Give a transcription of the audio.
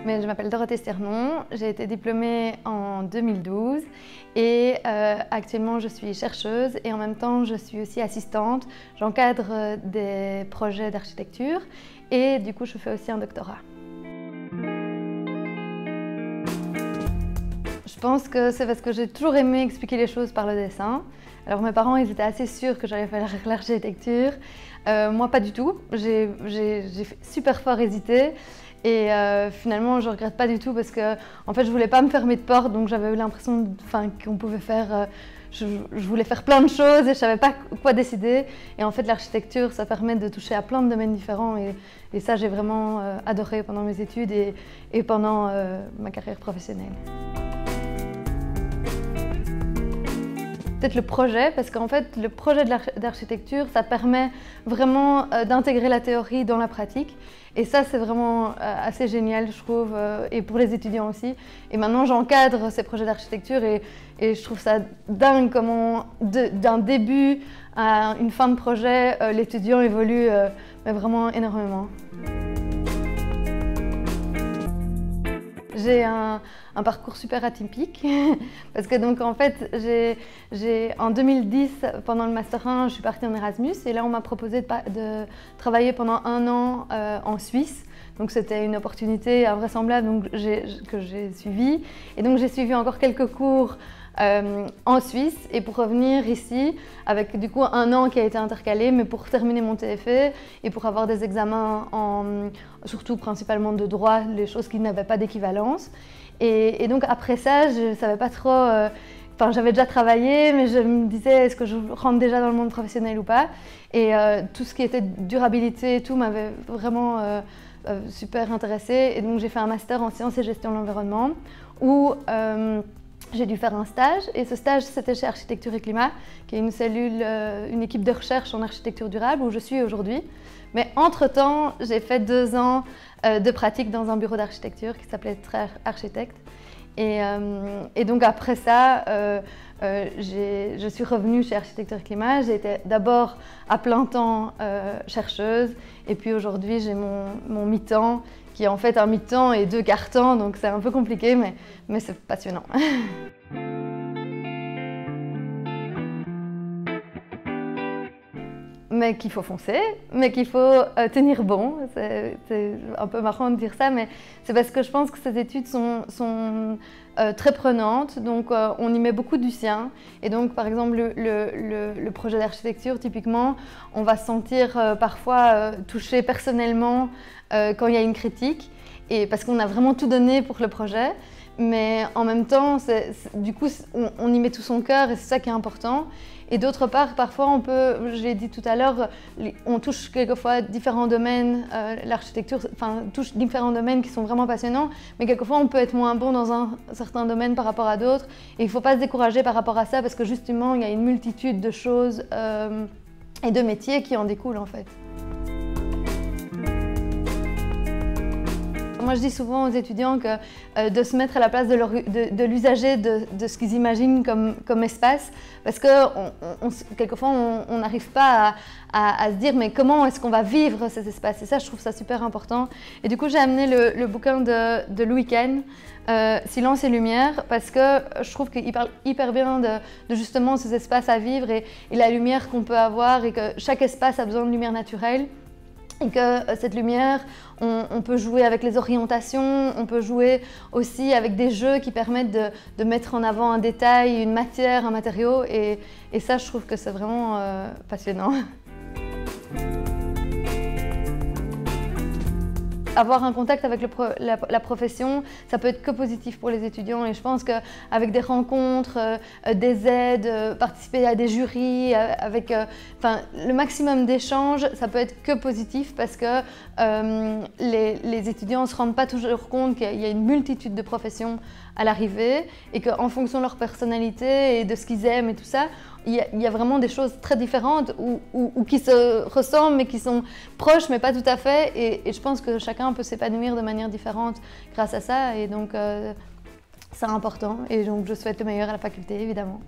Mais je m'appelle Dorothée Sternon, j'ai été diplômée en 2012 et actuellement je suis chercheuse et en même temps je suis aussi assistante. J'encadre des projets d'architecture et du coup je fais aussi un doctorat. Je pense que c'est parce que j'ai toujours aimé expliquer les choses par le dessin. Alors mes parents ils étaient assez sûrs que j'allais faire l'architecture. Moi pas du tout, j'ai super fort hésité. Et finalement, je ne regrette pas du tout parce que en fait, je ne voulais pas me fermer de porte, donc j'avais eu l'impression qu'on pouvait faire... je voulais faire plein de choses et je ne savais pas quoi décider. Et en fait, l'architecture, ça permet de toucher à plein de domaines différents. Et ça, j'ai vraiment adoré pendant mes études et pendant ma carrière professionnelle. Peut-être le projet, parce qu'en fait, le projet d'architecture, ça permet vraiment d'intégrer la théorie dans la pratique. Et ça, c'est vraiment assez génial, je trouve, et pour les étudiants aussi. Et maintenant, j'encadre ces projets d'architecture et je trouve ça dingue comment, d'un début à une fin de projet, l'étudiant évolue mais vraiment énormément. J'ai un parcours super atypique parce que donc en fait en 2010 pendant le Master 1 je suis partie en Erasmus et là on m'a proposé de travailler pendant 1 an en Suisse. Donc c'était une opportunité invraisemblable donc, que j'ai suivie et donc j'ai suivi encore quelques cours en Suisse et pour revenir ici avec du coup 1 an qui a été intercalé mais pour terminer mon TFE et pour avoir des examens surtout principalement de droit, les choses qui n'avaient pas d'équivalence. Et donc après ça, je ne savais pas trop, enfin j'avais déjà travaillé mais je me disais est-ce que je rentre déjà dans le monde professionnel ou pas. Et tout ce qui était durabilité et tout m'avait vraiment super intéressée et donc j'ai fait un master en sciences et gestion de l'environnement où j'ai dû faire un stage et ce stage c'était chez Architecture et Climat qui est une cellule, une équipe de recherche en architecture durable où je suis aujourd'hui. Mais entre-temps, j'ai fait 2 ans de pratique dans un bureau d'architecture qui s'appelait Très Architecte. Et donc après ça, je suis revenue chez Architecture et Climat. J'ai été d'abord à plein temps chercheuse et puis aujourd'hui j'ai mon mi-temps qui est en fait un mi-temps et 2 quarts-temps, donc c'est un peu compliqué, mais c'est passionnant. Mais qu'il faut foncer, mais qu'il faut tenir bon. C'est un peu marrant de dire ça, mais c'est parce que je pense que ces études sont très prenantes, donc on y met beaucoup du sien. Et donc par exemple le projet d'architecture, typiquement, on va se sentir parfois touché personnellement quand il y a une critique, et parce qu'on a vraiment tout donné pour le projet. Mais en même temps, du coup, on y met tout son cœur et c'est ça qui est important. Et d'autre part, parfois, on peut, je l'ai dit tout à l'heure, on touche quelquefois différents domaines, l'architecture touche différents domaines qui sont vraiment passionnants, mais quelquefois on peut être moins bon dans un certain domaine par rapport à d'autres. Et il ne faut pas se décourager par rapport à ça parce que justement, il y a une multitude de choses et de métiers qui en découlent en fait. Moi, je dis souvent aux étudiants que de se mettre à la place de l'usager de ce qu'ils imaginent comme espace, parce que quelquefois, on n'arrive pas à se dire mais comment est-ce qu'on va vivre ces espaces. Et ça, je trouve ça super important. Et du coup, j'ai amené le bouquin de Louis Kahn, Silence et lumière, parce que je trouve qu'il parle hyper bien de justement ces espaces à vivre et la lumière qu'on peut avoir et que chaque espace a besoin de lumière naturelle. Et que cette lumière, on peut jouer avec les orientations, on peut jouer aussi avec des jeux qui permettent de mettre en avant un détail, une matière, un matériau. Et ça, je trouve que c'est vraiment passionnant. Avoir un contact avec la profession, ça peut être que positif pour les étudiants et je pense qu'avec des rencontres, des aides, participer à des jurys, avec le maximum d'échanges, ça peut être que positif parce que les étudiants ne se rendent pas toujours compte qu'il y a une multitude de professions à l'arrivée et qu'en fonction de leur personnalité et de ce qu'ils aiment et tout ça, il y a vraiment des choses très différentes ou qui se ressemblent mais qui sont proches mais pas tout à fait et je pense que chacun peut s'épanouir de manière différente grâce à ça et donc c'est important et donc je souhaite le meilleur à la faculté évidemment.